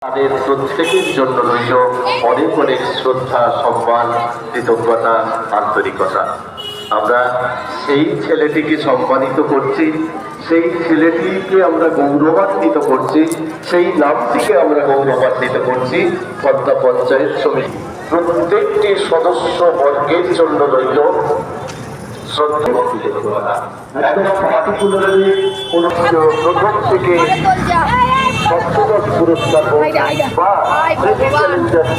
তাদের প্রত্যেকের জন্য রইল অনেক অনেক শ্রদ্ধা, সম্মান, কৃতজ্ঞতা, আন্তরিকতা। আমরা সেই ছেলেটিকে সম্মানিত করছি, সেই ছেলেটিকে আমরা গৌরবান্বিত করছি, সেই নামটিকে আমরা গৌরবান্বিত করছি। পদ্মা পঞ্চায়েত সমিতি প্রত্যেকটি সদস্য বর্গের জন্য রইল প্রথম থেকে সপ্তদশ পুরস্কার হোক বা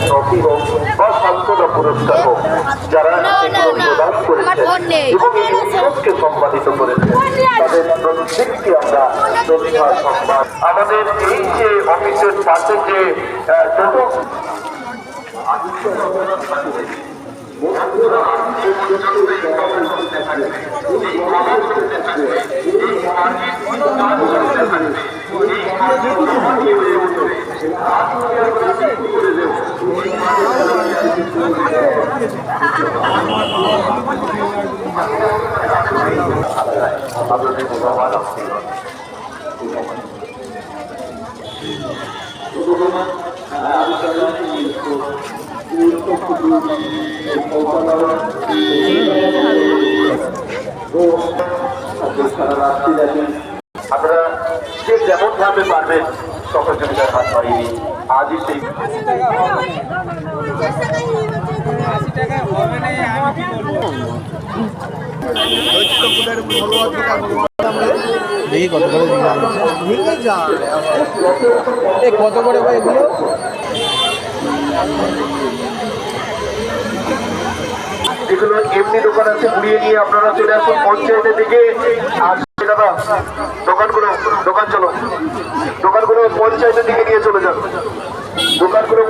ট্রফি হোক বা সান্ত্বনা পুরস্কার হোক, যারা এগুলো প্রদান করেছেন এবং এই উৎসবকে সম্মানিত করেছেন, তাদের প্রত্যেককে আমরা শ্রদ্ধা সম্মান। আমাদের এই যে অফিসের পাশে যে টোটো আপনারা যে যেমন ভাবে পারবেন সহযোগিতার হাত বাড়িয়ে আজই সেই দেখি কত করে কত করে ভাই এগুলো? যেগুলো এমনি দোকান আছে ঘুরিয়ে নিয়ে আপনারা চলে আসুন পঞ্চায়েতের দিকে। আর দাদা দোকান চলো, দোকানগুলো পঞ্চায়েতের দিকে নিয়ে চলে যান, দোকানগুলো